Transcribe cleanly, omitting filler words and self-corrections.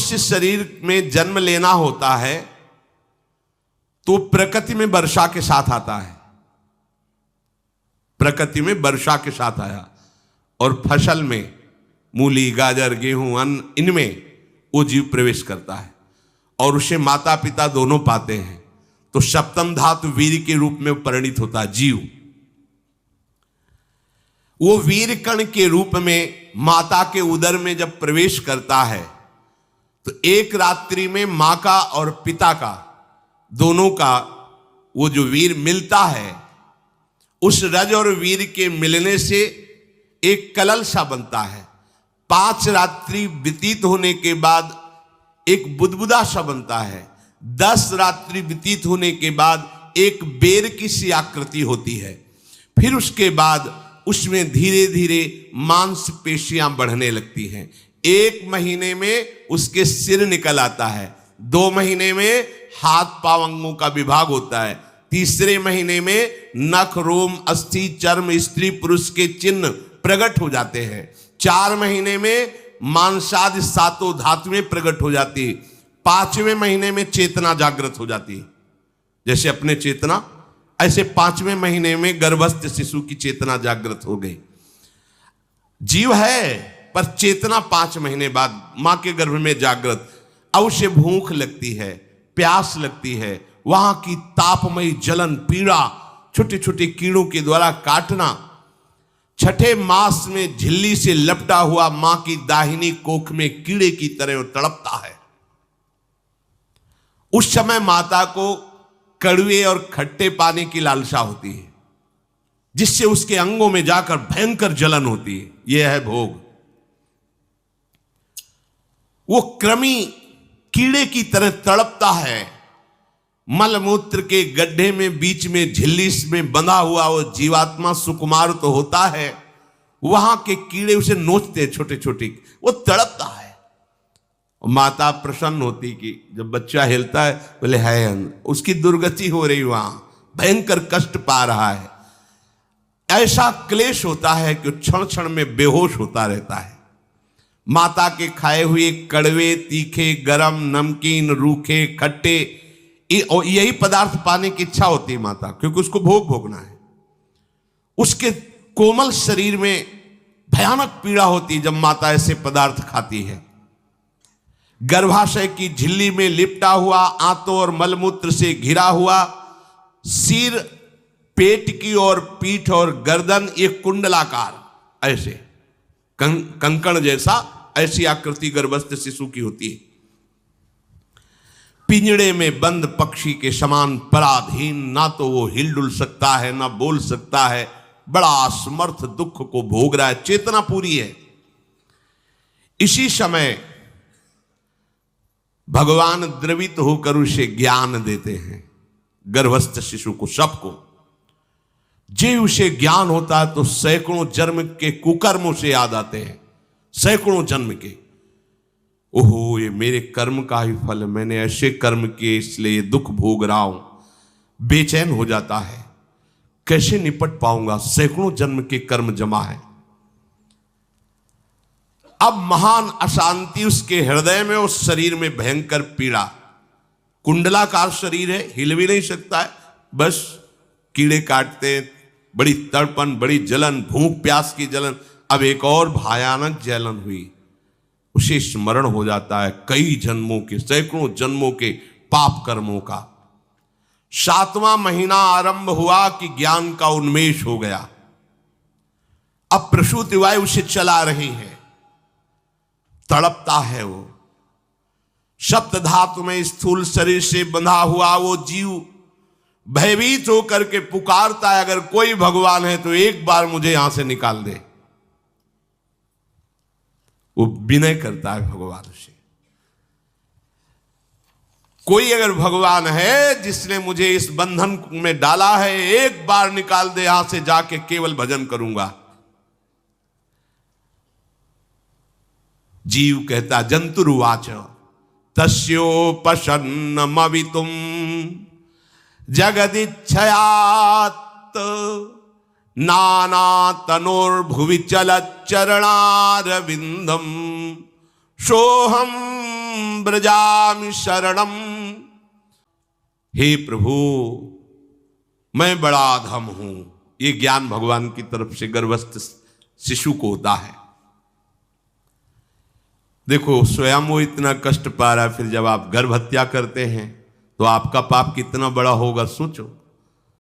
मनुष्य शरीर में जन्म लेना होता है तो प्रकृति में वर्षा के साथ आता है, प्रकृति में वर्षा के साथ आया, और फसल में मूली, गाजर, गेहूं, अन्न, इनमें वो जीव प्रवेश करता है और उसे माता पिता दोनों पाते हैं। तो सप्तम धातु वीर के रूप में परिणित होता है जीव। वो वीर कण के रूप में माता के उदर में जब प्रवेश करता है तो एक रात्रि में मां का और पिता का, दोनों का वो जो वीर मिलता है, उस रज और वीर के मिलने से एक कलल सा बनता है। 5 रात्रि व्यतीत होने के बाद एक बुदबुदा सा बनता है। 10 रात्रि व्यतीत होने के बाद एक बेर की सी आकृति होती है। फिर उसके बाद उसमें धीरे धीरे मांसपेशियां बढ़ने लगती हैं। 1 महीने में उसके सिर निकल आता है, 2 महीने में हाथ पांव अंगों का विभाग होता है, तीसरे महीने में नख, रोम, अस्थि, चर्म, स्त्री पुरुष के चिन्ह प्रकट हो जाते हैं, 4 महीने में मांसादि 7 धातुएं प्रकट हो जाती है, 5वें महीने में चेतना जागृत हो जाती है। जैसे अपने चेतना, ऐसे 5वें महीने में गर्भस्थ शिशु की चेतना जागृत हो गई। जीव है पर चेतना 5 महीने बाद मां के गर्भ में जागृत। अब उसे भूख लगती है, प्यास लगती है, वहां की तापमयी जलन, पीड़ा, छोटे छोटे कीड़ों के द्वारा काटना, 6ठे मास में झिल्ली से लपटा हुआ मां की दाहिनी कोख में कीड़े की तरह तड़पता है। उस समय माता को कड़वे और खट्टे पानी की लालसा होती है, जिससे उसके अंगों में जाकर भयंकर जलन होती है। यह है भोग। वो कृमि कीड़े की तरह तड़पता है। मलमूत्र के गड्ढे में बीच में झिल्ली में बंधा हुआ वो जीवात्मा सुकुमार तो होता है, वहां के कीड़े उसे नोचते छोटे छोटे, वो तड़पता है। माता प्रसन्न होती कि जब बच्चा हिलता है, बोले है उसकी दुर्गति हो रही, वहां भयंकर कष्ट पा रहा है। ऐसा क्लेश होता है कि क्षण क्षण में बेहोश होता रहता है। माता के खाए हुए कड़वे, तीखे, गरम, नमकीन, रूखे, खट्टे, यही पदार्थ पाने की इच्छा होती है माता, क्योंकि उसको भोग भोगना है। उसके कोमल शरीर में भयानक पीड़ा होती है जब माता ऐसे पदार्थ खाती है। गर्भाशय की झिल्ली में लिपटा हुआ, आंतों और मलमूत्र से घिरा हुआ सिर, पेट की और पीठ और गर्दन एक कुंडलाकार, ऐसे कंकण जैसा, ऐसी आकृति गर्भस्थ शिशु की होती है। पिंजड़े में बंद पक्षी के समान पराधीन, ना तो वो हिलडुल सकता है ना बोल सकता है, बड़ा असमर्थ दुख को भोग रहा है, चेतना पूरी है। इसी समय भगवान द्रवित होकर उसे ज्ञान देते हैं, गर्भस्थ शिशु को, सबको। जे उसे ज्ञान होता है तो सैकड़ों जन्म के कुकर्मों से याद आते हैं, सैकड़ों जन्म के। ओहो, ये मेरे कर्म का ही फल, मैंने ऐसे कर्म किए इसलिए दुख भोग रहा हूं। बेचैन हो जाता है, कैसे निपट पाऊंगा, सैकड़ों जन्म के कर्म जमा है। अब महान अशांति उसके हृदय में, उस शरीर में भयंकर पीड़ा। कुंडलाकार शरीर है, हिल भी नहीं सकता है, बस कीड़े काटते, बड़ी तड़पन, बड़ी जलन, भूख प्यास की जलन। अब एक और भयानक जलन हुई, उसे स्मरण हो जाता है कई जन्मों के, सैकड़ों जन्मों के पाप कर्मों का। 7वां महीना आरंभ हुआ कि ज्ञान का उन्मेष हो गया। अब प्रसूति वायु उसे चला रही है, तड़पता है वो। सप्त धातु में स्थूल शरीर से बंधा हुआ वो जीव भयभीत होकर के पुकारता है, अगर कोई भगवान है तो एक बार मुझे यहां से निकाल दे। वो विनय करता है भगवान से, कोई अगर भगवान है जिसने मुझे इस बंधन में डाला है, एक बार निकाल दे, यहां से जाके केवल भजन करूंगा। जीव कहता, जंतुरुवाच तस्योपशन्नमवितुम जगदिच्छयात् नाना तनोर्भुवि चलच्चरणारविंदम सोहम ब्रजामि शरणम। हे प्रभु, मैं बड़ा अधम हूं। ये ज्ञान भगवान की तरफ से गर्भस्थ शिशु को होता है। देखो, स्वयं वो इतना कष्ट पा रहा है, फिर जब आप गर्भ हत्या करते हैं तो आपका पाप कितना बड़ा होगा सोचो।